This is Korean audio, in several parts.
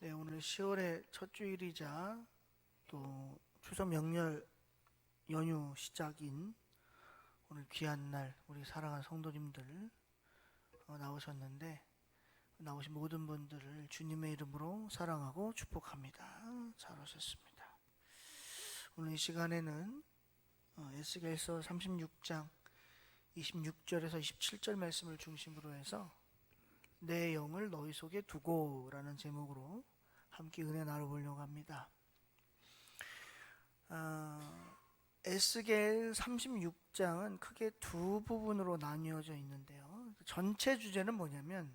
네, 오늘 10월의 첫 주일이자 또 추석 명절 연휴 시작인 오늘 귀한 날 우리 사랑하는 성도님들 나오셨는데, 나오신 모든 분들을 주님의 이름으로 사랑하고 축복합니다. 잘 오셨습니다. 오늘 이 시간에는 에스겔서 36장 26절에서 27절 말씀을 중심으로 해서 내 영을 너희 속에 두고 라는 제목으로 함께 은혜 나눠보려고 합니다. 에스겔 36장은 크게 두 부분으로 나뉘어져 있는데요. 전체 주제는 뭐냐면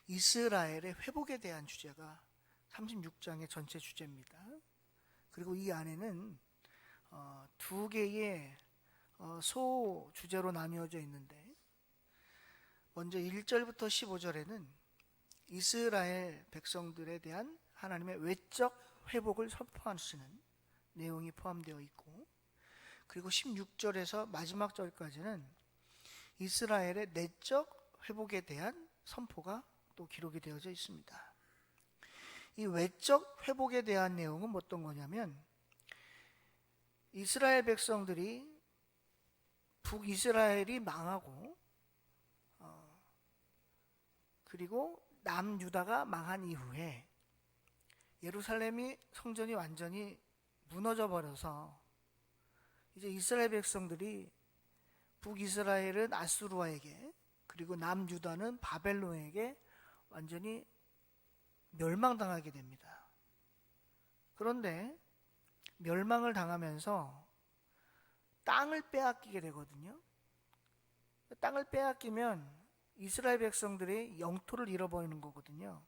이스라엘의 회복에 대한 주제가 36장의 전체 주제입니다. 그리고 이 안에는 두 개의 소 주제로 나뉘어져 있는데, 먼저 1절부터 15절에는 이스라엘 백성들에 대한 하나님의 외적 회복을 선포하시는 내용이 포함되어 있고, 그리고 16절에서 마지막 절까지는 이스라엘의 내적 회복에 대한 선포가 또 기록이 되어져 있습니다. 이 외적 회복에 대한 내용은 어떤 거냐면, 이스라엘 백성들이 북이스라엘이 망하고 그리고 남유다가 망한 이후에 예루살렘이 성전이 완전히 무너져 버려서 이제 이스라엘 백성들이 북이스라엘은 아수르와에게, 그리고 남유다는 바벨론에게 완전히 멸망당하게 됩니다. 그런데 멸망을 당하면서 땅을 빼앗기게 되거든요. 땅을 빼앗기면 이스라엘 백성들이 영토를 잃어버리는 거거든요.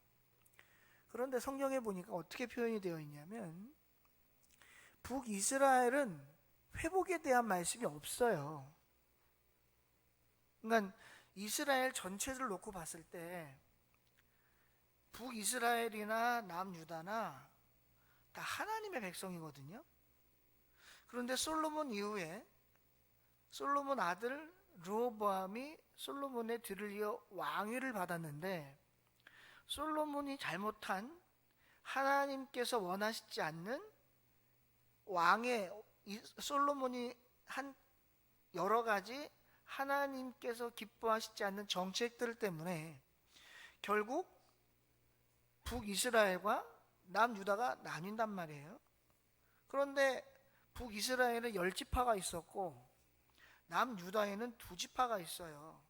그런데 성경에 보니까 어떻게 표현이 되어 있냐면, 북이스라엘은 회복에 대한 말씀이 없어요. 그러니까 이스라엘 전체를 놓고 봤을 때 북이스라엘이나 남유다나 다 하나님의 백성이거든요. 그런데 솔로몬 이후에 솔로몬 아들 르호보암이 솔로몬의 뒤를 이어 왕위를 받았는데, 솔로몬이 잘못한, 하나님께서 원하시지 않는 솔로몬이 한 여러 가지 하나님께서 기뻐하시지 않는 정책들 때문에 결국 북이스라엘과 남유다가 나뉜단 말이에요. 그런데 북이스라엘은 10지파가 있었고 남유다에는 2지파가 있어요.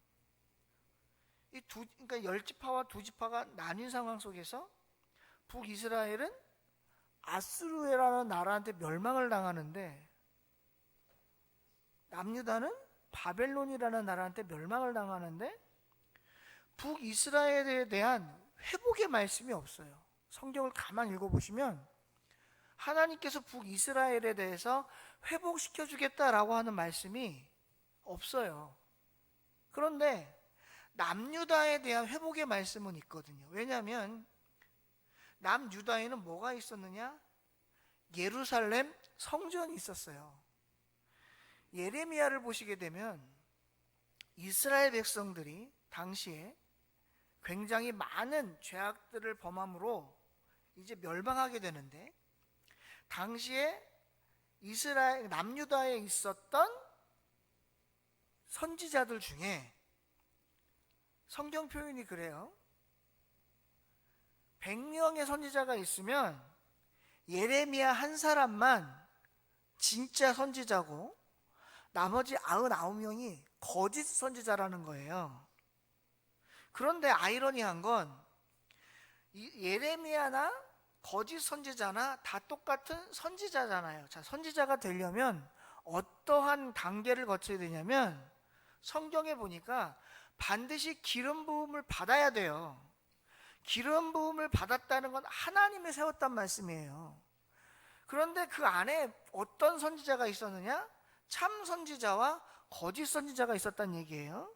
그러니까 10지파와 2지파가 나뉜 상황 속에서 북이스라엘은 아수르라는 나라한테 멸망을 당하는데, 남유다는 바벨론이라는 나라한테 멸망을 당하는데, 북이스라엘에 대한 회복의 말씀이 없어요. 성경을 가만히 읽어보시면 하나님께서 북이스라엘에 대해서 회복시켜 주겠다라고 하는 말씀이 없어요. 그런데 남유다에 대한 회복의 말씀은 있거든요. 왜냐하면 남유다에는 뭐가 있었느냐? 예루살렘 성전이 있었어요. 예레미야를 보시게 되면 이스라엘 백성들이 당시에 굉장히 많은 죄악들을 범함으로 이제 멸망하게 되는데, 당시에 이스라엘 남유다에 있었던 선지자들 중에 성경 표현이 그래요. 100명의 선지자가 있으면 예레미야 한 사람만 진짜 선지자고 나머지 99명이 거짓 선지자라는 거예요. 그런데 아이러니한 건 예레미야나 거짓 선지자나 다 똑같은 선지자잖아요. 자, 선지자가 되려면 어떠한 단계를 거쳐야 되냐면, 성경에 보니까 반드시 기름 부음을 받아야 돼요. 기름 부음을 받았다는 건 하나님이 세웠단 말씀이에요. 그런데 그 안에 어떤 선지자가 있었느냐? 참 선지자와 거짓 선지자가 있었단 얘기예요.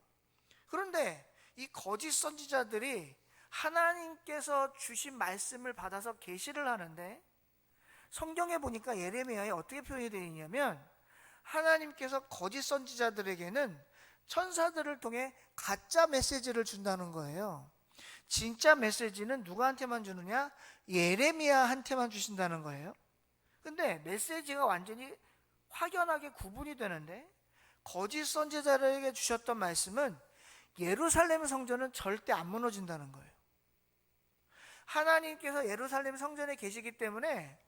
그런데 이 거짓 선지자들이 하나님께서 주신 말씀을 받아서 계시를 하는데, 성경에 보니까 예레미야에 어떻게 표현이 되어 있냐면, 하나님께서 거짓 선지자들에게는 천사들을 통해 가짜 메시지를 준다는 거예요. 진짜 메시지는 누구한테만 주느냐? 예레미야한테만 주신다는 거예요. 근데 메시지가 완전히 확연하게 구분이 되는데, 거짓 선지자들에게 주셨던 말씀은 예루살렘 성전은 절대 안 무너진다는 거예요. 하나님께서 예루살렘 성전에 계시기 때문에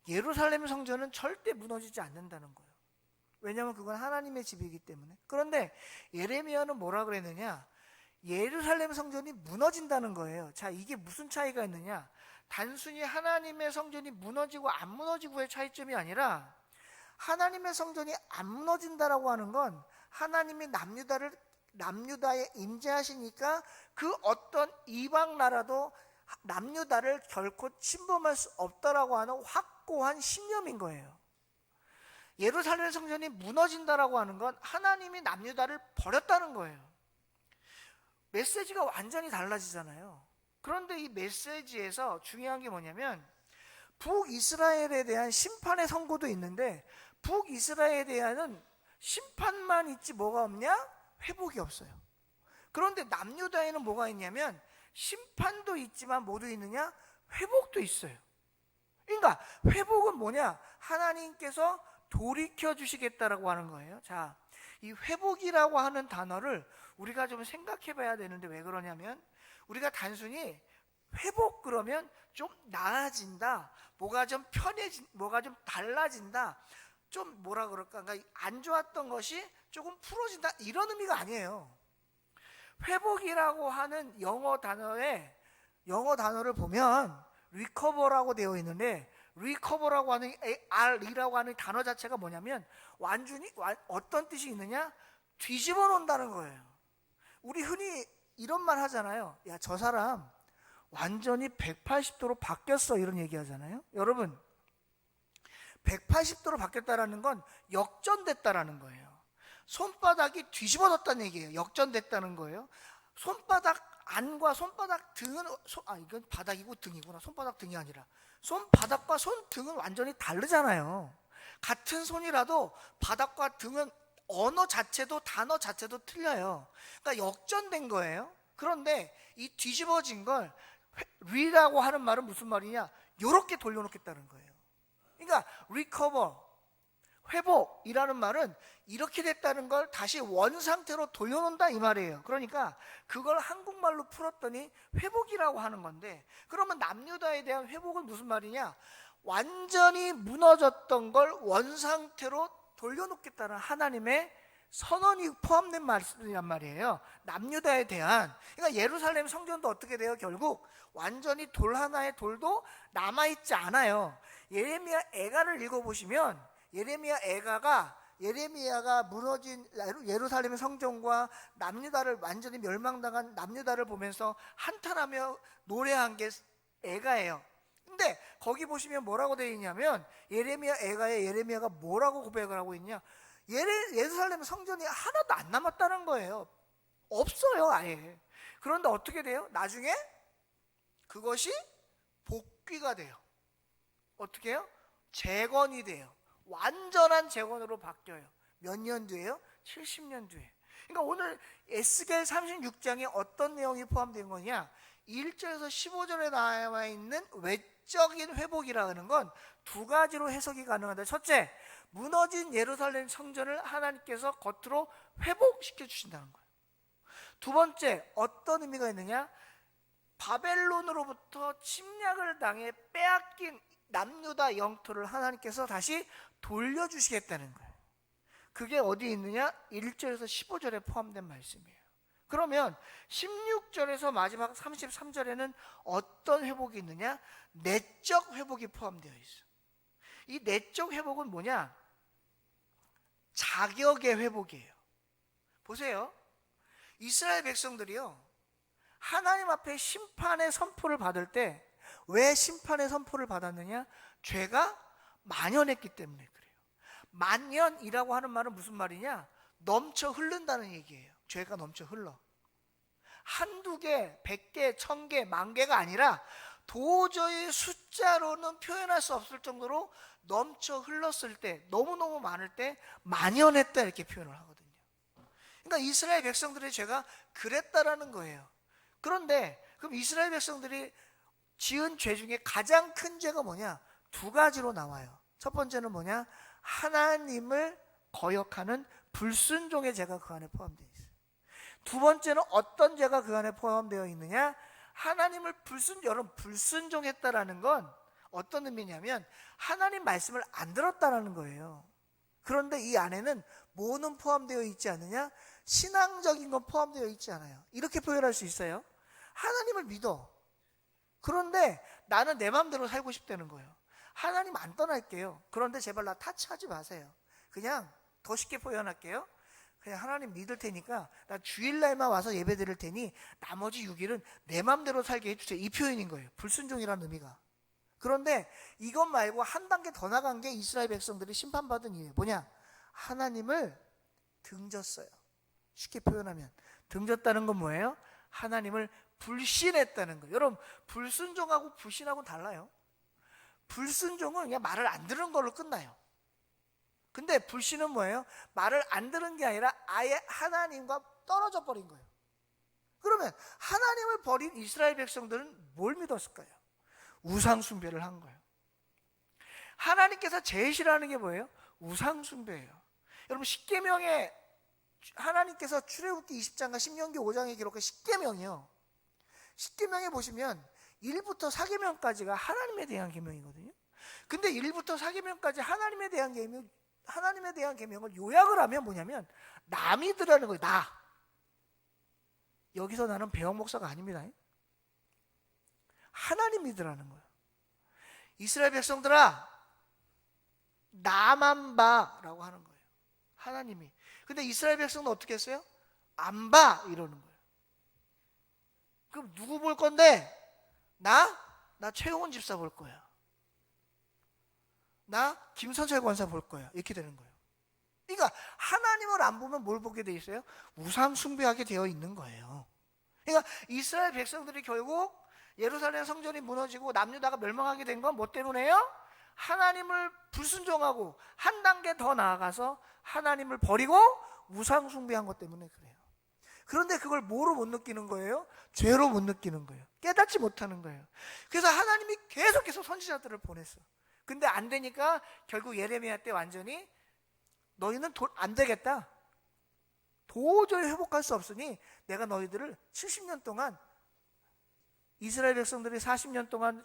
예루살렘 성전은 절대 무너지지 않는다는 거예요. 왜냐하면 그건 하나님의 집이기 때문에. 그런데 예레미야는 뭐라 그랬느냐? 예루살렘 성전이 무너진다는 거예요. 자, 이게 무슨 차이가 있느냐? 단순히 하나님의 성전이 무너지고 안 무너지고의 차이점이 아니라, 하나님의 성전이 안 무너진다라고 하는 건 하나님이 남유다에 임재하시니까 그 어떤 이방 나라도 남유다를 결코 침범할 수 없다라고 하는 확고한 신념인 거예요. 예루살렘 성전이 무너진다라고 하는 건 하나님이 남유다를 버렸다는 거예요. 메시지가 완전히 달라지잖아요. 그런데 이 메시지에서 중요한 게 뭐냐면, 북이스라엘에 대한 심판의 선고도 있는데, 북이스라엘에 대한 심판만 있지 뭐가 없냐? 회복이 없어요. 그런데 남유다에는 뭐가 있냐면, 심판도 있지만 뭐도 있느냐? 회복도 있어요. 그러니까 회복은 뭐냐? 하나님께서 돌이켜 주시겠다라고 하는 거예요. 자, 이 회복이라고 하는 단어를 우리가 좀 생각해 봐야 되는데, 왜 그러냐면, 우리가 단순히 회복 그러면 좀 나아진다, 뭐가 좀 뭐가 좀 달라진다, 좀 뭐라 그럴까, 그러니까 안 좋았던 것이 조금 풀어진다, 이런 의미가 아니에요. 회복이라고 하는 영어 단어를 보면 recover라고 되어 있는데, recover라고 하는 R이라고 하는 단어 자체가 뭐냐면, 완전히 어떤 뜻이 있느냐? 뒤집어 놓는다는 거예요. 우리 흔히 이런 말 하잖아요. 야, 저 사람 완전히 180도로 바뀌었어, 이런 얘기 하잖아요. 여러분, 180도로 바뀌었다라는 건 역전됐다라는 거예요. 손바닥이 뒤집어졌다는 얘기예요. 역전됐다는 거예요. 손바닥 안과 손바닥 등은 이건 바닥이고 등이구나. 손바닥 등이 아니라 손바닥과 손등은 완전히 다르잖아요. 같은 손이라도 바닥과 등은 언어 자체도 단어 자체도 틀려요. 그러니까 역전된 거예요. 그런데 이 뒤집어진 걸 리라고 하는 말은 무슨 말이냐? 요렇게 돌려놓겠다는 거예요. 그러니까 recover, 회복이라는 말은 이렇게 됐다는 걸 다시 원상태로 돌려놓는다, 이 말이에요. 그러니까 그걸 한국말로 풀었더니 회복이라고 하는 건데, 그러면 남유다에 대한 회복은 무슨 말이냐? 완전히 무너졌던 걸 원상태로 돌려놓겠다는 하나님의 선언이 포함된 말씀이란 말이에요. 남유다에 대한. 그러니까 예루살렘 성전도 어떻게 돼요? 결국 완전히 돌 하나의 돌도 남아있지 않아요. 예레미야 애가를 읽어보시면, 예레미야가 무너진 예루살렘 성전과 남유다를 완전히 멸망당한 남유다를 보면서 한탄하며 노래한 게 애가예요. 근데 거기 보시면 뭐라고 되어 있냐면, 예레미야 애가에 예레미야가 뭐라고 고백을 하고 있냐? 예루살렘 성전이 하나도 안 남았다는 거예요. 없어요, 아예. 그런데 어떻게 돼요? 나중에 그것이 복귀가 돼요. 어떻게 해요? 재건이 돼요. 완전한 재건으로 바뀌어요. 몇 년 뒤에요? 70년 뒤에. 그러니까 오늘 에스겔 36장에 어떤 내용이 포함된 거냐? 1절에서 15절에 나와 있는 외적인 회복이라 하는 건 두 가지로 해석이 가능하다. 첫째, 무너진 예루살렘 성전을 하나님께서 겉으로 회복시켜 주신다는 거예요. 두 번째, 어떤 의미가 있느냐? 바벨론으로부터 침략을 당해 빼앗긴 남유다 영토를 하나님께서 다시 돌려주시겠다는 거예요. 그게 어디에 있느냐? 1절에서 15절에 포함된 말씀이에요. 그러면 16절에서 마지막 33절에는 어떤 회복이 있느냐? 내적 회복이 포함되어 있어요. 이 내적 회복은 뭐냐? 자격의 회복이에요. 보세요. 이스라엘 백성들이요, 하나님 앞에 심판의 선포를 받을 때, 왜 심판의 선포를 받았느냐? 죄가 만연했기 때문에 그래요. 만연이라고 하는 말은 무슨 말이냐? 넘쳐 흐른다는 얘기예요. 죄가 넘쳐 흘러. 한두 개, 100개, 1000개, 10,000개가 아니라 도저히 숫자로는 표현할 수 없을 정도로 넘쳐 흘렀을 때, 너무너무 많을 때 만연했다, 이렇게 표현을 하거든요. 그러니까 이스라엘 백성들의 죄가 그랬다라는 거예요. 그런데 그럼 이스라엘 백성들이 지은 죄 중에 가장 큰 죄가 뭐냐? 두 가지로 나와요. 첫 번째는 뭐냐? 하나님을 거역하는 불순종의 죄가 그 안에 포함되어 있어요. 두 번째는 어떤 죄가 그 안에 포함되어 있느냐? 하나님을 여러분, 불순종했다라는 건 어떤 의미냐면 하나님 말씀을 안 들었다라는 거예요. 그런데 이 안에는 뭐는 포함되어 있지 않느냐? 신앙적인 건 포함되어 있지 않아요. 이렇게 표현할 수 있어요. 하나님을 믿어. 그런데 나는 내 마음대로 살고 싶다는 거예요. 하나님 안 떠날게요. 그런데 제발 나 타치하지 마세요. 그냥 더 쉽게 표현할게요. 그냥 하나님 믿을 테니까 나 주일날만 와서 예배 드릴 테니 나머지 6일은 내 마음대로 살게 해주세요. 이 표현인 거예요. 불순종이라는 의미가. 그런데 이것 말고 한 단계 더 나간 게 이스라엘 백성들이 심판받은 이유예요. 뭐냐? 하나님을 등졌어요. 쉽게 표현하면 등졌다는 건 뭐예요? 하나님을 불신했다는 거예요. 여러분, 불순종하고 불신하고는 달라요. 불순종은 그냥 말을 안 들은 걸로 끝나요. 근데 불신은 뭐예요? 말을 안 들은 게 아니라 아예 하나님과 떨어져 버린 거예요. 그러면 하나님을 버린 이스라엘 백성들은 뭘 믿었을까요? 우상 숭배를 한 거예요. 하나님께서 제일 싫어하는 게 뭐예요? 우상 숭배예요. 여러분, 십계명에 하나님께서 출애굽기 20장과 신명기 5장에 기록한 십계명이요. 십계명에 보시면 1부터 4계명까지가 하나님에 대한 계명이거든요. 근데 1부터 4계명까지 하나님에 대한 계명을 요약을 하면 뭐냐면 나 믿으라는 거예요. 나. 여기서 나는 배영 목사가 아닙니다. 하나님 믿으라는 거예요. 이스라엘 백성들아, 나만 봐라고 하는 거예요. 하나님이. 근데 이스라엘 백성은 어떻게 했어요? 안 봐 이러는 거예요. 그럼 누구 볼 건데? 나 최용원 집사 볼 거야. 나 김선철 권사 볼 거야. 이렇게 되는 거예요. 그러니까 하나님을 안 보면 뭘 보게 돼 있어요? 우상 숭배하게 되어 있는 거예요. 그러니까 이스라엘 백성들이 결국 예루살렘 성전이 무너지고 남유다가 멸망하게 된 건 뭐 때문에요? 하나님을 불순종하고 한 단계 더 나아가서 하나님을 버리고 우상 숭배한 것 때문에 그래요. 그런데 그걸 뭐로 못 느끼는 거예요? 죄로 못 느끼는 거예요. 깨닫지 못하는 거예요. 그래서 하나님이 계속해서 선지자들을 보냈어. 근데 안 되니까 결국 예레미야 때 완전히 너희는 안 되겠다. 도저히 회복할 수 없으니 내가 너희들을 70년 동안 이스라엘 백성들이 40년 동안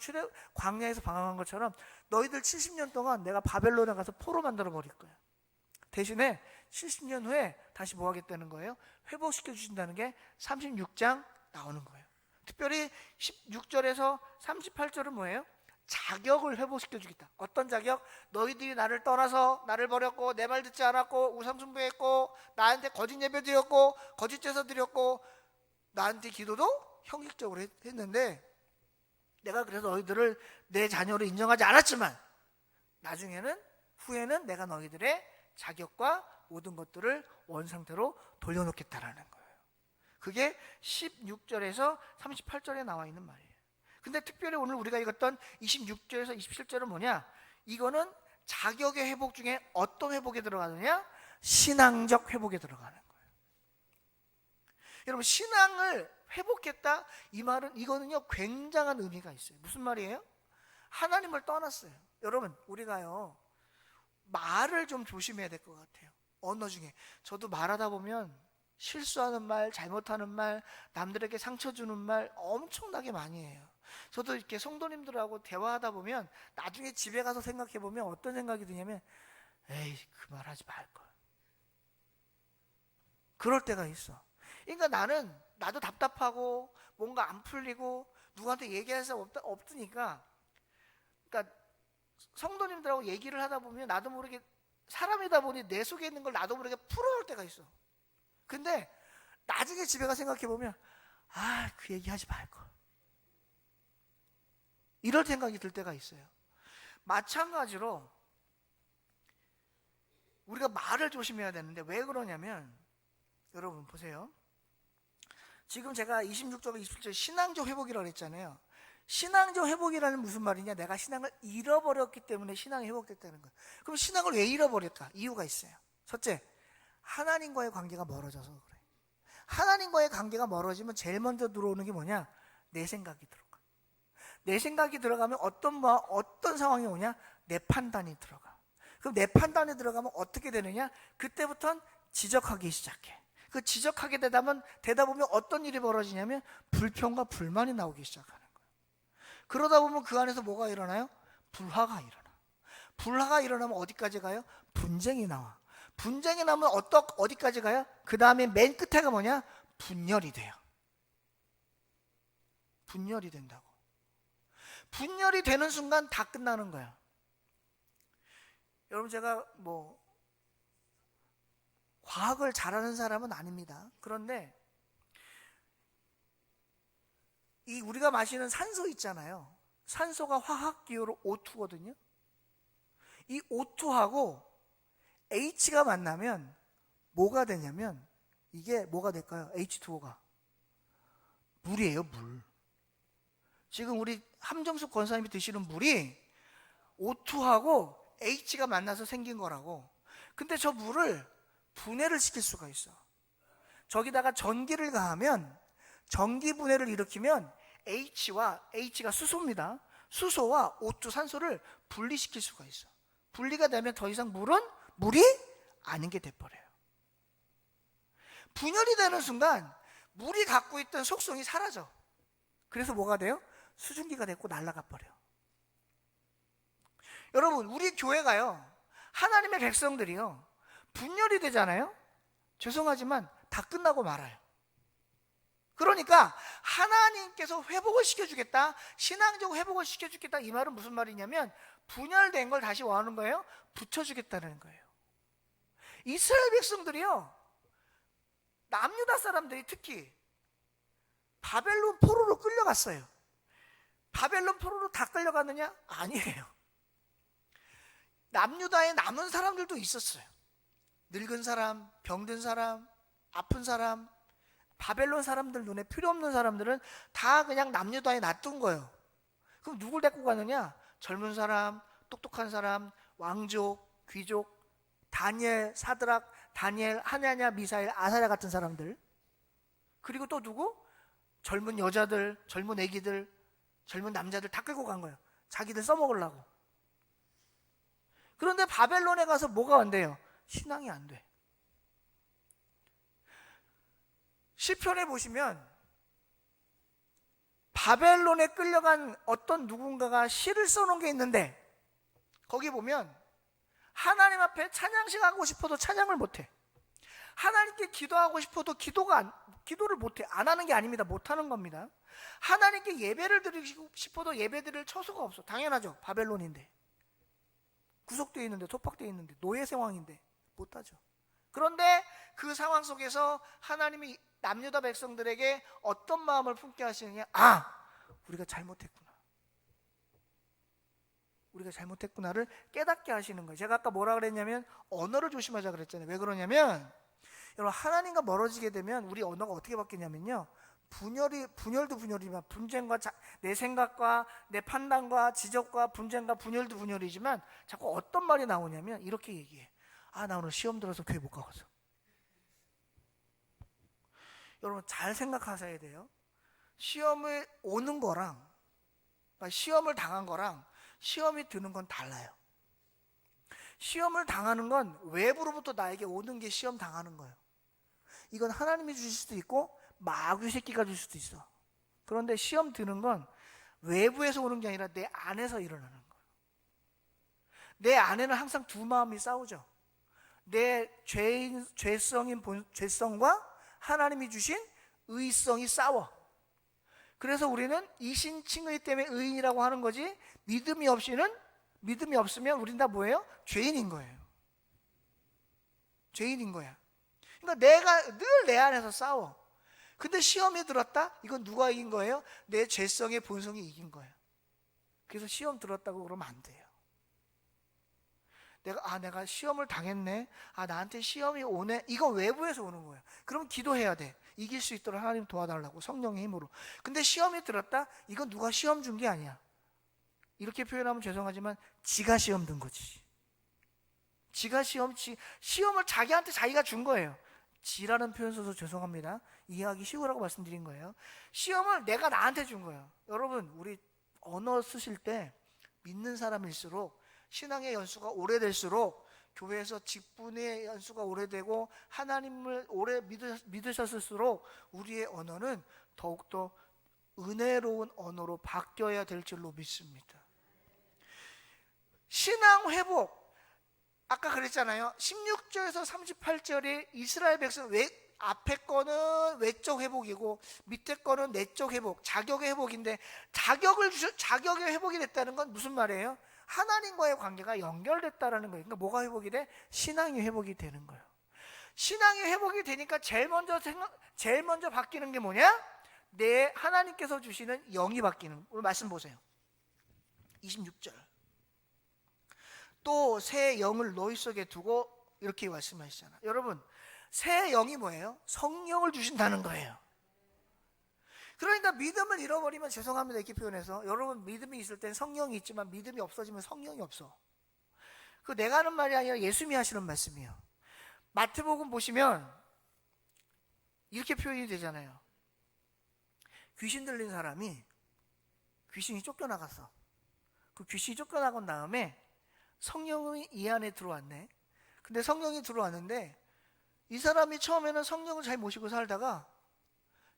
광야에서 방황한 것처럼 너희들 70년 동안 내가 바벨론에 가서 포로 만들어 버릴 거야. 대신에 70년 후에 다시 뭐 하겠다는 거예요? 회복시켜 주신다는 게 36장 나오는 거예요. 특별히 16절에서 38절은 뭐예요? 자격을 회복시켜 주겠다. 어떤 자격? 너희들이 나를 떠나서 나를 버렸고 내 말 듣지 않았고 우상 숭배했고 나한테 거짓 예배 드렸고 거짓 제사 드렸고 나한테 기도도 형식적으로 했는데 내가 그래서 너희들을 내 자녀로 인정하지 않았지만 후에는 내가 너희들의 자격과 모든 것들을 원상태로 돌려놓겠다라는 거예요. 그게 16절에서 38절에 나와 있는 말이에요. 근데 특별히 오늘 우리가 읽었던 26절에서 27절은 뭐냐? 이거는 자격의 회복 중에 어떤 회복에 들어가느냐? 신앙적 회복에 들어가는 거예요. 여러분, 신앙을 회복했다? 이 말은 이거는요 굉장한 의미가 있어요. 무슨 말이에요? 하나님을 떠났어요. 여러분, 우리가요 말을 좀 조심해야 될 것 같아요. 언어 중에 저도 말하다 보면 실수하는 말, 잘못하는 말, 남들에게 상처 주는 말 엄청나게 많이 해요. 저도 이렇게 성도님들하고 대화하다 보면 나중에 집에 가서 생각해 보면 어떤 생각이 드냐면 에이, 그 말 하지 말걸. 그럴 때가 있어. 그러니까 나도 답답하고 뭔가 안 풀리고 누구한테 얘기할 수 없으니까, 그러니까 성도님들하고 얘기를 하다 보면 나도 모르게 사람이다 보니 내 속에 있는 걸 나도 모르게 풀어놓을 때가 있어. 근데 나중에 집에 가 생각해 보면 그 얘기 하지 말걸. 이럴 생각이 들 때가 있어요. 마찬가지로 우리가 말을 조심해야 되는데 왜 그러냐면 여러분 보세요. 지금 제가 26절과 27절 신앙적 회복이라고 했잖아요. 신앙적 회복이라는 무슨 말이냐? 내가 신앙을 잃어버렸기 때문에 신앙이 회복됐다는 거예요. 그럼 신앙을 왜 잃어버렸까? 이유가 있어요. 첫째, 하나님과의 관계가 멀어져서 그래. 하나님과의 관계가 멀어지면 제일 먼저 들어오는 게 뭐냐? 내 생각이 들어가. 내 생각이 들어가면 어떤 상황이 오냐? 내 판단이 들어가. 그럼 내 판단이 들어가면 어떻게 되느냐? 그때부터는 지적하기 시작해. 그 지적하게 되다 보면 어떤 일이 벌어지냐면 불평과 불만이 나오기 시작하는 거예요. 그러다 보면 그 안에서 뭐가 일어나요? 불화가 일어나. 불화가 일어나면 어디까지 가요? 분쟁이 나와. 분쟁이 나면 어디까지 가요? 그 다음에 맨 끝에가 뭐냐? 분열이 돼요. 분열이 된다고. 분열이 되는 순간 다 끝나는 거야. 여러분, 제가 과학을 잘하는 사람은 아닙니다. 그런데 우리가 마시는 산소 있잖아요. 산소가 화학기호로 O2거든요. 이 O2하고 H가 만나면 뭐가 되냐면, 이게 뭐가 될까요? H2O가 물이에요. 물. 지금 우리 함정숙 권사님이 드시는 물이 O2하고 H가 만나서 생긴 거라고. 근데 저 물을 분해를 시킬 수가 있어. 저기다가 전기를 가하면, 전기 분해를 일으키면 H가 수소입니다. 수소와 O2 산소를 분리시킬 수가 있어. 분리가 되면 더 이상 물이 아닌 게 돼버려요. 분열이 되는 순간 물이 갖고 있던 속성이 사라져. 그래서 뭐가 돼요? 수증기가 됐고 날아가 버려. 여러분, 우리 교회가요, 하나님의 백성들이요, 분열이 되잖아요. 죄송하지만 다 끝나고 말아요. 그러니까 하나님께서 회복을 시켜주겠다, 신앙적으로 회복을 시켜주겠다, 이 말은 무슨 말이냐면 분열된 걸 다시 뭐 하는 거예요? 붙여주겠다는 거예요. 이스라엘 백성들이요, 남유다 사람들이 특히 바벨론 포로로 끌려갔어요. 바벨론 포로로 다 끌려갔느냐? 아니에요. 남유다에 남은 사람들도 있었어요. 늙은 사람, 병든 사람, 아픈 사람, 바벨론 사람들 눈에 필요 없는 사람들은 다 그냥 남유다에 놔둔 거예요. 그럼 누굴 데리고 가느냐? 젊은 사람, 똑똑한 사람, 왕족, 귀족, 다니엘, 사드락, 다니엘, 하나냐, 미사엘, 아사랴 같은 사람들. 그리고 또 누구? 젊은 여자들, 젊은 애기들, 젊은 남자들 다 끌고 간 거예요. 자기들 써먹으려고. 그런데 바벨론에 가서 뭐가 안 돼요? 신앙이 안 돼. 시편에 보시면 바벨론에 끌려간 어떤 누군가가 시를 써놓은 게 있는데, 거기 보면 하나님 앞에 찬양식 하고 싶어도 찬양을 못해. 하나님께 기도하고 싶어도 기도를 못해. 안 하는 게 아닙니다. 못하는 겁니다. 하나님께 예배를 드리고 싶어도 예배 드릴 처소가 없어. 당연하죠. 바벨론인데, 구속되어 있는데, 토박되어 있는데, 노예 상황인데 못하죠. 그런데 그 상황 속에서 하나님이 남유다 백성들에게 어떤 마음을 품게 하시느냐? 우리가 잘못했구나를 깨닫게 하시는 거예요. 제가 아까 뭐라 그랬냐면 언어를 조심하자 그랬잖아요. 왜 그러냐면, 여러분, 하나님과 멀어지게 되면 우리 언어가 어떻게 바뀌냐면요, 분열도 분열이지만 분쟁과 내 생각과 내 판단과 지적과 분쟁과 분열도 분열이지만 자꾸 어떤 말이 나오냐면 이렇게 얘기해. 나 오늘 시험 들어서 교회 못 가서. 여러분, 잘 생각하셔야 돼요. 시험을 오는 거랑, 시험을 당한 거랑 시험이 드는 건 달라요. 시험을 당하는 건 외부로부터 나에게 오는 게 시험 당하는 거예요. 이건 하나님이 주실 수도 있고 마귀 새끼가 줄 수도 있어. 그런데 시험 드는 건 외부에서 오는 게 아니라 내 안에서 일어나는 거예요. 내 안에는 항상 두 마음이 싸우죠. 내 죄성과 하나님이 주신 의성이 싸워. 그래서 우리는 이신칭의 때문에 의인이라고 하는 거지, 믿음이 없으면 우린 다 뭐예요? 죄인인 거예요. 죄인인 거야. 그러니까 내가 늘 내 안에서 싸워. 근데 시험에 들었다? 이건 누가 이긴 거예요? 내 죄성의 본성이 이긴 거예요. 그래서 시험 들었다고 그러면 안 돼요. 내가 시험을 당했네. 나한테 시험이 오네. 이건 외부에서 오는 거예요. 그럼 기도해야 돼. 이길 수 있도록 하나님 도와달라고, 성령의 힘으로. 근데 시험이 들었다? 이건 누가 시험 준 게 아니야. 이렇게 표현하면 죄송하지만 지가 시험 든 거지. 시험을 자기한테 자기가 준 거예요. 지라는 표현 써서 죄송합니다. 이해하기 쉬우라고 말씀드린 거예요. 시험을 내가 나한테 준 거예요. 여러분, 우리 언어 쓰실 때 믿는 사람일수록, 신앙의 연수가 오래될수록, 교회에서 직분의 연수가 오래되고 하나님을 오래 믿으셨을수록 우리의 언어는 더욱더 은혜로운 언어로 바뀌어야 될 줄로 믿습니다. 신앙 회복, 아까 그랬잖아요. 16절에서 38절에 이스라엘 백성, 앞에 거는 외적 회복이고 밑에 거는 내적 회복, 자격의 회복인데, 자격의 회복이 됐다는 건 무슨 말이에요? 하나님과의 관계가 연결됐다라는 거예요. 그러니까 뭐가 회복이 돼? 신앙이 회복이 되는 거예요. 신앙이 회복이 되니까 제일 먼저 바뀌는 게 뭐냐? 내 하나님께서 주시는 영이 바뀌는. 오늘 말씀 보세요. 26절. 또 새 영을 너희 속에 두고, 이렇게 말씀하시잖아요. 여러분, 새 영이 뭐예요? 성령을 주신다는 거예요. 그러니까 믿음을 잃어버리면, 죄송합니다 이렇게 표현해서, 여러분 믿음이 있을 땐 성령이 있지만 믿음이 없어지면 성령이 없어. 그 내가 하는 말이 아니라 예수님이 하시는 말씀이에요. 마태복음 보시면 이렇게 표현이 되잖아요. 귀신 들린 사람이, 귀신이 쫓겨나갔어. 그 귀신이 쫓겨나간 다음에 성령이 이 안에 들어왔네. 근데 성령이 들어왔는데 이 사람이 처음에는 성령을 잘 모시고 살다가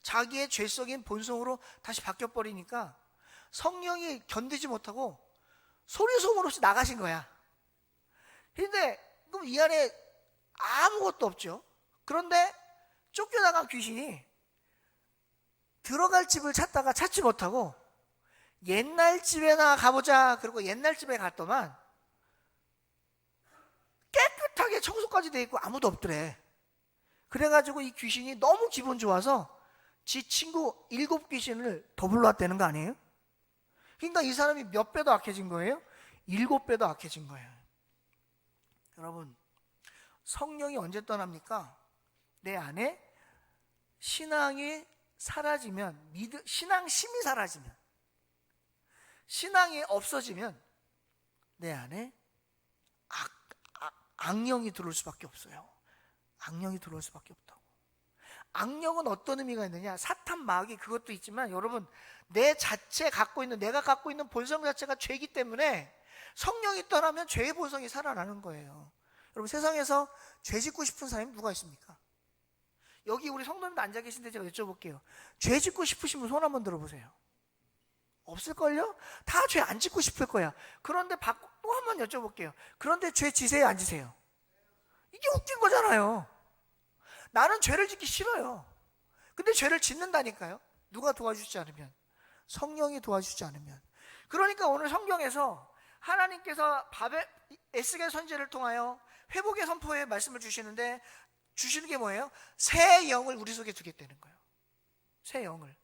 자기의 죄성인 본성으로 다시 바뀌어버리니까 성령이 견디지 못하고 소리소문 없이 나가신 거야. 근데 그럼 이 안에 아무것도 없죠. 그런데 쫓겨나간 귀신이 들어갈 집을 찾다가 찾지 못하고 옛날 집에나 가보자, 그리고 옛날 집에 갔더만 깨끗하게 청소까지 돼 있고 아무도 없더래. 그래가지고 이 귀신이 너무 기분 좋아서 지 친구 7귀신을 더 불러왔다는 거 아니에요? 그러니까 이 사람이 몇 배도 악해진 거예요? 7배도 악해진 거예요. 여러분, 성령이 언제 떠납니까? 내 안에 신앙이 사라지면, 신앙심이 사라지면, 신앙이 없어지면 내 안에 악령이 들어올 수밖에 없어요. 악령이 들어올 수밖에 없다고. 악령은 어떤 의미가 있느냐? 사탄, 마귀, 그것도 있지만 여러분, 내가 갖고 있는 본성 자체가 죄이기 때문에 성령이 떠나면 죄의 본성이 살아나는 거예요. 여러분, 세상에서 죄 짓고 싶은 사람이 누가 있습니까? 여기 우리 성도님도 앉아 계신데 제가 여쭤볼게요. 죄 짓고 싶으시면 손 한번 들어보세요. 없을걸요? 다 죄 안 짓고 싶을 거야. 그런데 또 한번 여쭤볼게요. 그런데 죄 지세요, 안 지세요? 이게 웃긴 거잖아요. 나는 죄를 짓기 싫어요. 근데 죄를 짓는다니까요. 누가 도와주지 않으면, 성령이 도와주지 않으면. 그러니까 오늘 성경에서 하나님께서 에스겔 선지자를 통하여 회복의 선포의 말씀을 주시는데, 주시는 게 뭐예요? 새 영을 우리 속에 두겠다는 거예요. 새 영을.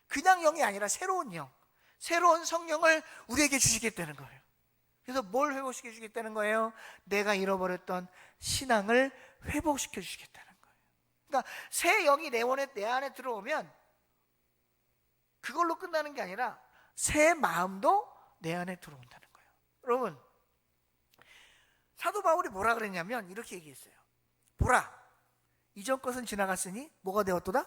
그냥 영이 아니라 새로운 영, 새로운 성령을 우리에게 주시겠다는 거예요. 그래서 뭘 회복시켜 주겠다는 거예요? 내가 잃어버렸던 신앙을 회복시켜 주시겠다는 거예요. 그러니까 새 영이 내 안에 들어오면 그걸로 끝나는 게 아니라 새 마음도 내 안에 들어온다는 거예요. 여러분, 사도 바울이 뭐라 그랬냐면 이렇게 얘기했어요. 보라, 이전 것은 지나갔으니 뭐가 되었도다?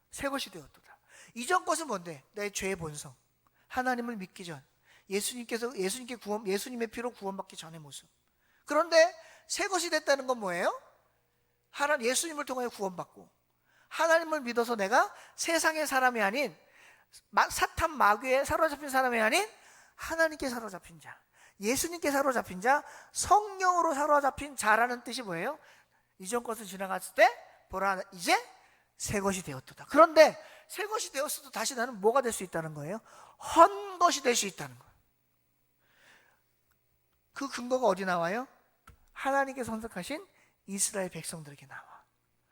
새 것이 되었도다. 이전 것은 뭔데? 내 죄의 본성, 하나님을 믿기 전, 예수님의 피로 구원받기 전의 모습. 그런데 새 것이 됐다는 건 뭐예요? 예수님을 통하여 구원받고 하나님을 믿어서 내가 세상의 사람이 아닌, 사탄 마귀에 사로잡힌 사람이 아닌 하나님께 사로잡힌 자, 예수님께 사로잡힌 자, 성령으로 사로잡힌 자라는 뜻이 뭐예요? 이전 것은 지나갔을 때 보라, 이제 새 것이 되었도다. 그런데 새 것이 되었어도 다시 나는 뭐가 될 수 있다는 거예요? 헌 것이 될 수 있다는 거예요. 그 근거가 어디 나와요? 하나님께 선택하신 이스라엘 백성들에게 나와.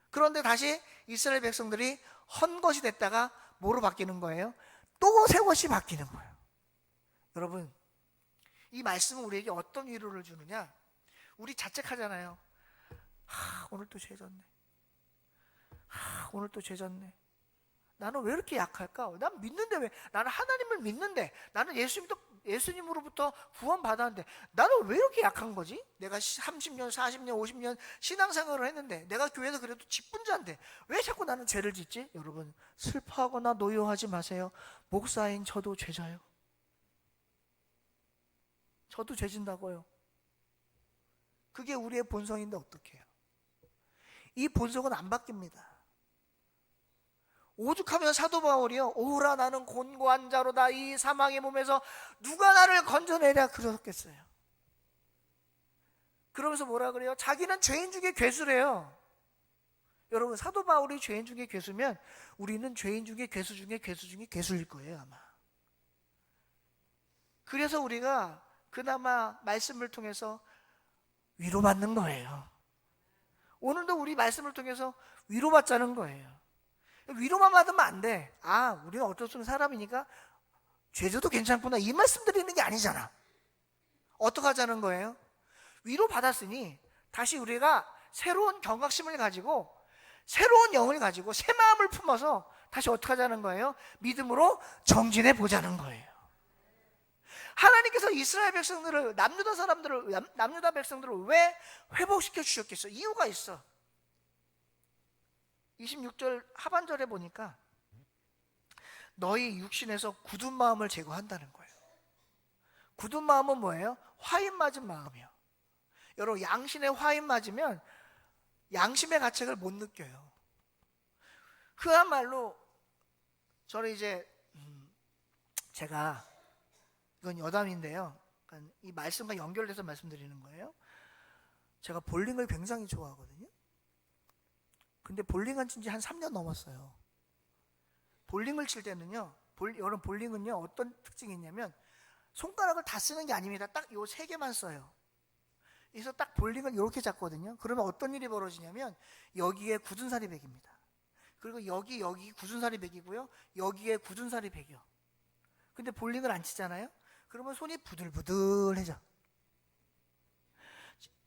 그런데 다시 이스라엘 백성들이 헌 것이 됐다가 뭐로 바뀌는 거예요? 또 새 것이 바뀌는 거예요. 여러분, 이 말씀은 우리에게 어떤 위로를 주느냐? 우리 자책하잖아요. 오늘 또 죄 졌네. 오늘 또 죄 졌네. 나는 왜 이렇게 약할까? 난 믿는데 왜? 나는 하나님을 믿는데, 나는 예수님도 예수님으로부터 구원 받았는데 나는 왜 이렇게 약한 거지? 내가 30년, 40년, 50년 신앙생활을 했는데, 내가 교회에서 그래도 직분자인데 왜 자꾸 나는 죄를 짓지? 여러분, 슬퍼하거나 노여하지 마세요. 목사인 저도 죄져요. 저도 죄진다고요. 그게 우리의 본성인데 어떡해요? 이 본성은 안 바뀝니다. 오죽하면 사도 바울이요, 오라 나는 곤고한 자로다, 이 사망의 몸에서 누가 나를 건져내랴 그러겠어요. 그러면서 뭐라 그래요? 자기는 죄인 중에 괴수래요. 여러분, 사도 바울이 죄인 중에 괴수면 우리는 죄인 중에 괴수 중에 괴수 중에 괴수일 거예요, 아마. 그래서 우리가 그나마 말씀을 통해서 위로받는 거예요. 오늘도 우리 말씀을 통해서 위로받자는 거예요. 위로만 받으면 안 돼. 아, 우리는 어쩔 수 없는 사람이니까 죄져도 괜찮구나, 이 말씀 드리는 게 아니잖아. 어떻게 하자는 거예요? 위로받았으니 다시 우리가 새로운 경각심을 가지고, 새로운 영을 가지고, 새 마음을 품어서 다시 어떻게 하자는 거예요? 믿음으로 정진해 보자는 거예요. 하나님께서 이스라엘 백성들을, 남유다 백성들을 왜 회복시켜 주셨겠어요? 이유가 있어. 26절 하반절에 보니까 너희 육신에서 굳은 마음을 제거한다는 거예요. 굳은 마음은 뭐예요? 화인 맞은 마음이요. 여러분, 양심에 화인 맞으면 양심의 가책을 못 느껴요. 그야말로 저는 이제 제가, 이건 여담인데요, 그러니까 이 말씀과 연결돼서 말씀드리는 거예요. 제가 볼링을 굉장히 좋아하거든요. 근데 볼링한 지 한 3년 넘었어요. 볼링을 칠 때는요, 여러분, 볼링은요 어떤 특징이 있냐면 손가락을 다 쓰는 게 아닙니다. 딱 요 3개만 써요. 그래서 딱 볼링을 이렇게 잡거든요. 그러면 어떤 일이 벌어지냐면 여기에 굳은 살이 배깁니다. 그리고 여기 굳은 살이 배기고요, 여기에 굳은 살이 배겨. 근데 볼링을 안 치잖아요. 그러면 손이 부들부들해져.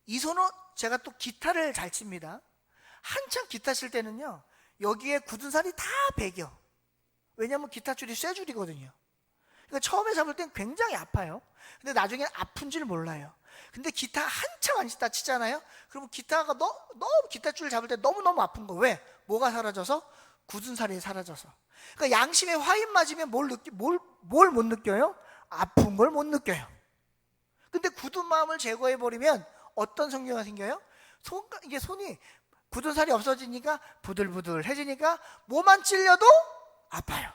이 손은, 제가 또 기타를 잘 칩니다. 한참 기타 칠 때는요, 여기에 굳은 살이 다 배겨. 왜냐하면 기타 줄이 쇠 줄이거든요. 그러니까 처음에 잡을 땐 굉장히 아파요. 근데 나중에는 아픈 줄 몰라요. 근데 기타 한참 안 치잖아요. 그러면 기타가 너무 기타 줄 잡을 때 너무너무 아픈 거. 왜? 뭐가 사라져서? 굳은 살이 사라져서. 그러니까 양심에 화인 맞으면 뭘 못 느껴요? 아픈 걸 못 느껴요. 근데 굳은 마음을 제거해 버리면 어떤 성경이 생겨요? 이게 손이, 굳은 살이 없어지니까 부들부들해지니까 뭐만 찔려도 아파요.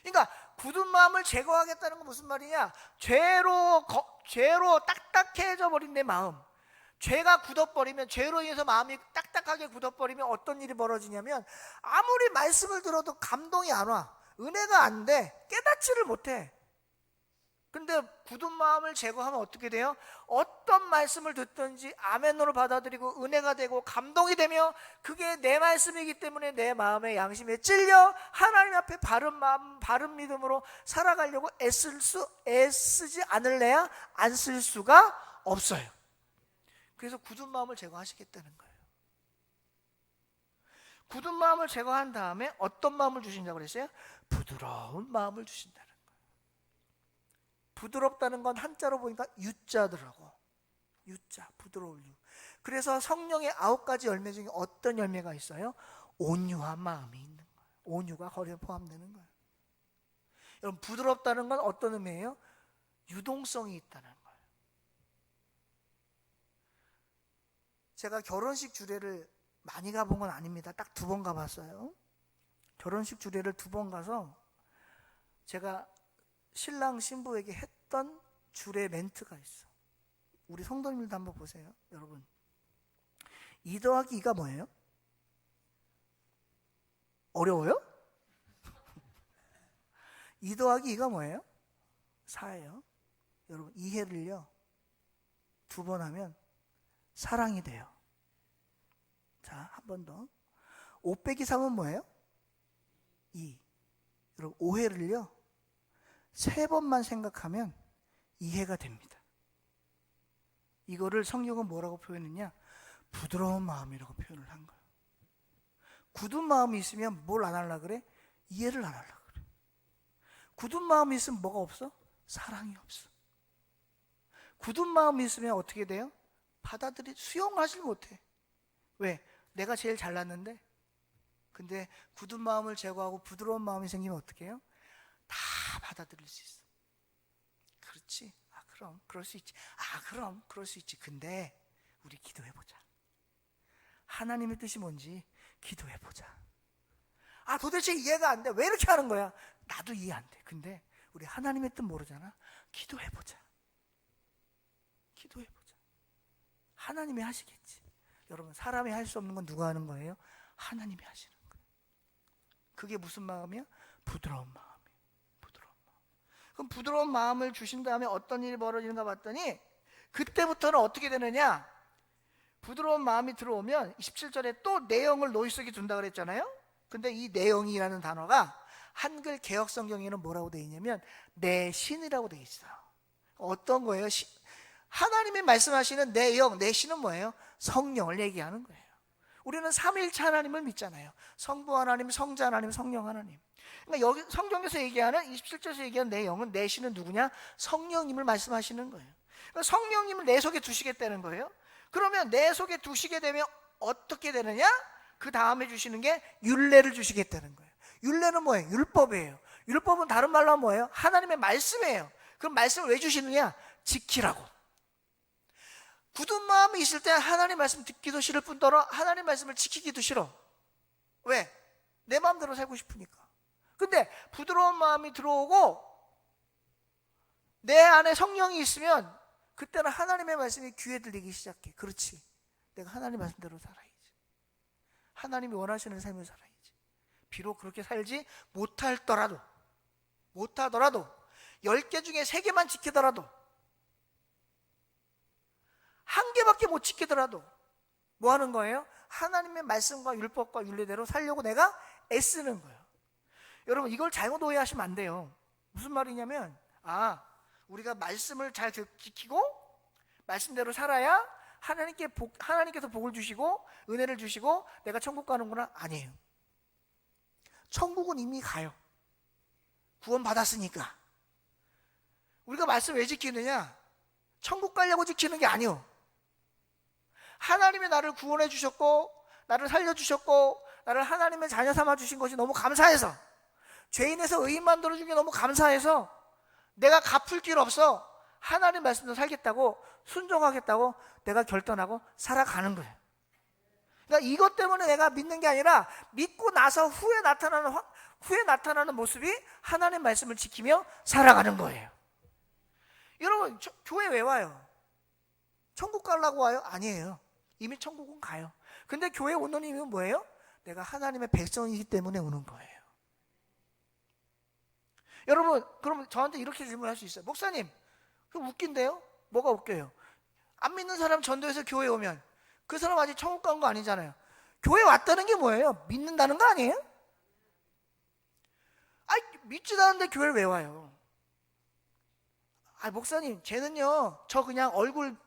그러니까 굳은 마음을 제거하겠다는 건 무슨 말이냐? 죄로 딱딱해져 버린 내 마음, 죄가 굳어버리면, 죄로 인해서 마음이 딱딱하게 굳어버리면 어떤 일이 벌어지냐면 아무리 말씀을 들어도 감동이 안 와, 은혜가 안 돼, 깨닫지를 못해. 근데 굳은 마음을 제거하면 어떻게 돼요? 어떤 말씀을 듣든지 아멘으로 받아들이고 은혜가 되고 감동이 되며, 그게 내 말씀이기 때문에 내 마음의 양심에 찔려 하나님 앞에 바른 마음, 바른 믿음으로 살아가려고 애쓰지 않을래야 안 쓸 수가 없어요. 그래서 굳은 마음을 제거하시겠다는 거예요. 굳은 마음을 제거한 다음에 어떤 마음을 주신다고 그랬어요? 부드러운 마음을 주신다는 거예요. 부드럽다는 건 한자로 보니까 유자더라고. 유자, 부드러울 유. 그래서 성령의 9가지 열매 중에 어떤 열매가 있어요? 온유한 마음이 있는 거예요. 온유가 거기에 포함되는 거예요. 여러분, 부드럽다는 건 어떤 의미예요? 유동성이 있다는 거예요. 제가 결혼식 주례를 많이 가본 건 아닙니다. 딱 2번 가봤어요. 결혼식 주례를 2번 가서 제가 신랑 신부에게 했던 주례 멘트가 있어. 우리 성도님들도 한번 보세요. 여러분, 2 더하기 2가 뭐예요? 어려워요? 2 더하기 2가 뭐예요? 4예요. 여러분, 이해를요 2번 하면 사랑이 돼요. 자, 한 번 더. 5 빼기 3은 뭐예요? 2. 여러분, 오해를요 3번만 생각하면 이해가 됩니다. 이거를 성경은 뭐라고 표현했냐? 부드러운 마음이라고 표현을 한 거예요. 굳은 마음이 있으면 뭘 안 하려고 그래? 이해를 안 하려고 그래. 굳은 마음이 있으면 뭐가 없어? 사랑이 없어. 굳은 마음이 있으면 어떻게 돼요? 수용하지 못해. 왜? 내가 제일 잘났는데. 근데 굳은 마음을 제거하고 부드러운 마음이 생기면 어떻게 해요? 다 받아들일 수 있어. 그렇지? 그럼 그럴 수 있지. 그럼 그럴 수 있지. 근데 우리 기도해보자. 하나님의 뜻이 뭔지 기도해보자. 도대체 이해가 안 돼. 왜 이렇게 하는 거야? 나도 이해 안 돼. 근데 우리 하나님의 뜻 모르잖아. 기도해보자. 기도해보자. 하나님이 하시겠지. 여러분, 사람이 할 수 없는 건 누가 하는 거예요? 하나님이 하시는 거예요. 그게 무슨 마음이야? 부드러운 마음이에요. 부드러운 마음. 그럼 부드러운 마음을 주신 다음에 어떤 일이 벌어지는가 봤더니 그때부터는 어떻게 되느냐? 부드러운 마음이 들어오면 27절에 또 내용을 노이 속에 둔다 그랬잖아요. 근데 이 내용이라는 단어가 한글 개역 성경에는 뭐라고 되어 있냐면 내 신이라고 되어 있어요. 어떤 거예요? 하나님이 말씀하시는 내용, 내 신은 뭐예요? 성령을 얘기하는 거예요. 우리는 삼위일체 하나님을 믿잖아요. 성부 하나님, 성자 하나님, 성령 하나님. 그러니까 여기 성경에서 얘기하는 27절에서 얘기하는 내용은 내 신은 누구냐? 성령님을 말씀하시는 거예요. 그러니까 성령님을 내 속에 두시겠다는 거예요. 그러면 내 속에 두시게 되면 어떻게 되느냐? 그 다음에 주시는 게 율례를 주시겠다는 거예요. 율례는 뭐예요? 율법이에요. 율법은 다른 말로 하면 뭐예요? 하나님의 말씀이에요. 그럼 말씀을 왜 주시느냐? 지키라고. 굳은 마음이 있을 때 하나님 말씀 듣기도 싫을 뿐더러 하나님 말씀을 지키기도 싫어. 왜? 내 마음대로 살고 싶으니까. 근데 부드러운 마음이 들어오고 내 안에 성령이 있으면 그때는 하나님의 말씀이 귀에 들리기 시작해. 그렇지. 내가 하나님 말씀대로 살아야지. 하나님이 원하시는 삶을 살아야지. 비록 그렇게 살지 못하더라도 10개 중에 3개만 지키더라도 1개밖에 못 지키더라도 뭐 하는 거예요? 하나님의 말씀과 율법과 율례대로 살려고 내가 애쓰는 거예요. 여러분, 이걸 잘못 오해하시면 안 돼요. 무슨 말이냐면 우리가 말씀을 잘 지키고 말씀대로 살아야 하나님께서 복을 주시고 은혜를 주시고 내가 천국 가는구나. 아니에요. 천국은 이미 가요. 구원 받았으니까. 우리가 말씀 왜 지키느냐? 천국 가려고 지키는 게 아니요. 하나님이 나를 구원해 주셨고 나를 살려주셨고 나를 하나님의 자녀 삼아 주신 것이 너무 감사해서, 죄인에서 의인 만들어 준 게 너무 감사해서 내가 갚을 길 없어 하나님 말씀대로 살겠다고, 순종하겠다고 내가 결단하고 살아가는 거예요. 그러니까 이것 때문에 내가 믿는 게 아니라 믿고 나서 후에 나타나는 모습이 하나님 말씀을 지키며 살아가는 거예요. 여러분, 교회 왜 와요? 천국 가려고 와요? 아니에요. 이미 천국은 가요. 근데 교회 오는 이유는 뭐예요? 내가 하나님의 백성이기 때문에 오는 거예요. 여러분, 그럼 저한테 이렇게 질문할 수 있어요. 목사님, 그거 웃긴데요? 뭐가 웃겨요? 안 믿는 사람 전도해서 교회 오면 그 사람 아직 천국 간 거 아니잖아요. 교회 왔다는 게 뭐예요? 믿는다는 거 아니에요? 믿지도 않는데 교회를 왜 와요? 목사님, 쟤는요 저 그냥 얼굴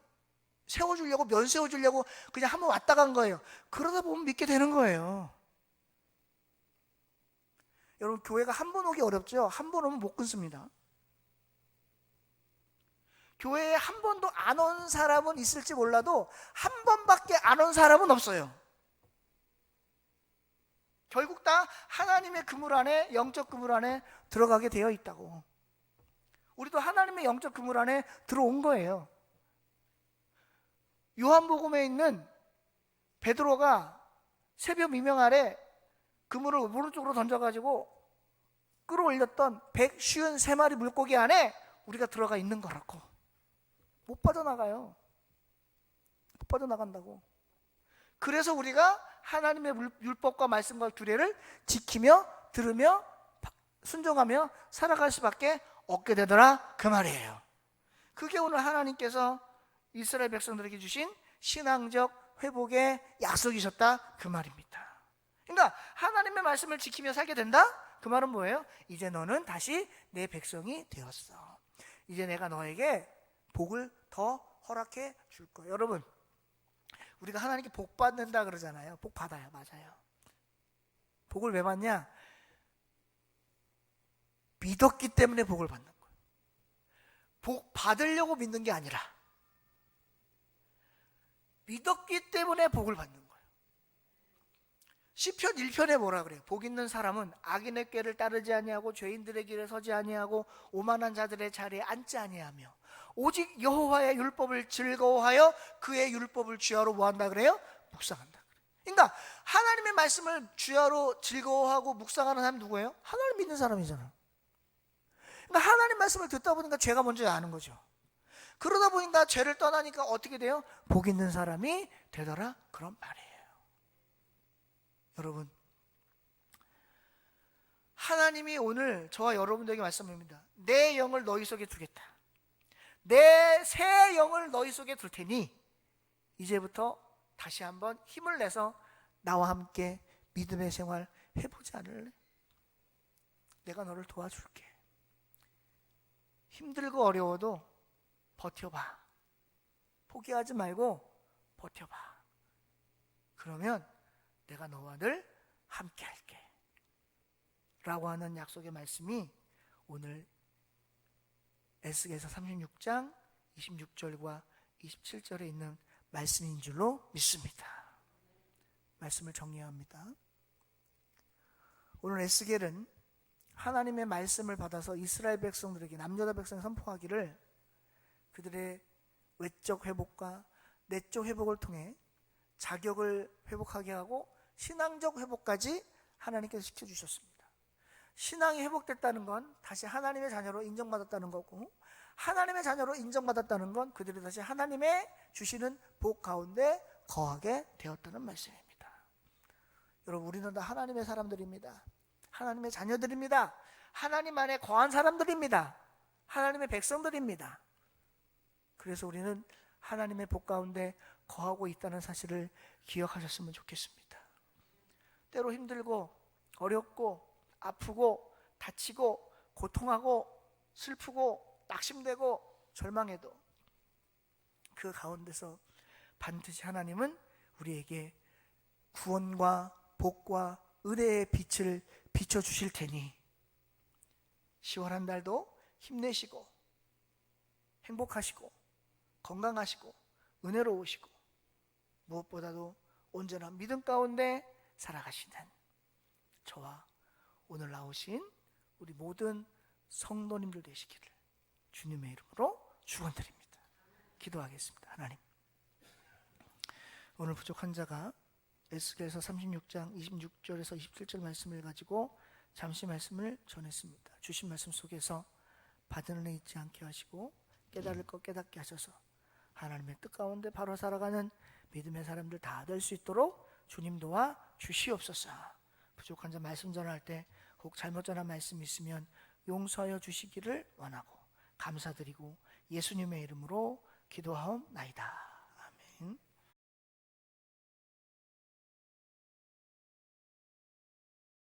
세워주려고, 면 세워주려고 그냥 한번 왔다 간 거예요. 그러다 보면 믿게 되는 거예요. 여러분, 교회가 한 번 오기 어렵죠? 한 번 오면 못 끊습니다. 교회에 한 번도 안 온 사람은 있을지 몰라도 한 번밖에 안 온 사람은 없어요. 결국 다 하나님의 그물 안에, 영적 그물 안에 들어가게 되어 있다고. 우리도 하나님의 영적 그물 안에 들어온 거예요. 요한복음에 있는 베드로가 새벽 미명 아래 그물을 오른쪽으로 던져가지고 끌어올렸던 153마리 물고기 안에 우리가 들어가 있는 거라고. 못 빠져나가요. 못 빠져나간다고. 그래서 우리가 하나님의 율법과 말씀과 규례를 지키며 들으며 순종하며 살아갈 수밖에 없게 되더라, 그 말이에요. 그게 오늘 하나님께서 이스라엘 백성들에게 주신 신앙적 회복의 약속이셨다, 그 말입니다. 그러니까 하나님의 말씀을 지키며 살게 된다? 그 말은 뭐예요? 이제 너는 다시 내 백성이 되었어. 이제 내가 너에게 복을 더 허락해 줄 거예요. 여러분, 우리가 하나님께 복 받는다 그러잖아요. 복 받아요. 맞아요. 복을 왜 받냐? 믿었기 때문에 복을 받는 거예요. 복 받으려고 믿는 게 아니라 믿었기 때문에 복을 받는 거예요. 시편 1편에 뭐라 그래요? 복 있는 사람은 악인의 꾀를 따르지 아니하고 죄인들의 길에 서지 아니하고 오만한 자들의 자리에 앉지 아니하며 오직 여호와의 율법을 즐거워하여 그의 율법을 주야로 뭐한다 그래요? 묵상한다 그래요. 그러니까 하나님의 말씀을 주야로 즐거워하고 묵상하는 사람이 누구예요? 하나님 믿는 사람이잖아요. 그러니까 하나님 말씀을 듣다 보니까 죄가 먼저 아는 거죠. 그러다 보니까 죄를 떠나니까 어떻게 돼요? 복 있는 사람이 되더라, 그런 말이에요. 여러분, 하나님이 오늘 저와 여러분들에게 말씀합니다. 내 영을 너희 속에 두겠다. 내 새 영을 너희 속에 둘 테니 이제부터 다시 한번 힘을 내서 나와 함께 믿음의 생활 해보지 않을래? 내가 너를 도와줄게. 힘들고 어려워도 버텨봐. 포기하지 말고 버텨봐. 그러면 내가 너와 늘 함께 할게 라고 하는 약속의 말씀이 오늘 에스겔서 36장 26절과 27절에 있는 말씀인 줄로 믿습니다. 말씀을 정리합니다. 오늘 에스겔은 하나님의 말씀을 받아서 이스라엘 백성들에게, 남유다 백성에 선포하기를 그들의 외적 회복과 내적 회복을 통해 자격을 회복하게 하고 신앙적 회복까지 하나님께서 시켜주셨습니다. 신앙이 회복됐다는 건 다시 하나님의 자녀로 인정받았다는 거고, 하나님의 자녀로 인정받았다는 건 그들이 다시 하나님의 주시는 복 가운데 거하게 되었다는 말씀입니다. 여러분, 우리는 다 하나님의 사람들입니다. 하나님의 자녀들입니다. 하나님 안에 거한 사람들입니다. 하나님의 백성들입니다. 그래서 우리는 하나님의 복 가운데 거하고 있다는 사실을 기억하셨으면 좋겠습니다. 때로 힘들고 어렵고 아프고 다치고 고통하고 슬프고 낙심되고 절망해도 그 가운데서 반드시 하나님은 우리에게 구원과 복과 은혜의 빛을 비춰주실 테니 10월 한 달도 힘내시고 행복하시고 건강하시고 은혜로우시고 무엇보다도 온전한 믿음 가운데 살아가시는 저와 오늘 나오신 우리 모든 성도님들 되시기를 주님의 이름으로 축원드립니다. 기도하겠습니다. 하나님, 오늘 부족한 자가 에스겔서 36장 26절에서 27절 말씀을 가지고 잠시 말씀을 전했습니다. 주신 말씀 속에서 받은 은혜 잊지 않게 하시고 깨달을 것 깨닫게 하셔서 하나님의 뜻 가운데 바로 살아가는 믿음의 사람들 다 될 수 있도록 주님 도와 주시옵소서. 부족한 자 말씀 전할 때 혹 잘못 전한 말씀이 있으면 용서하여 주시기를 원하고 감사드리고 예수님의 이름으로 기도하옵나이다.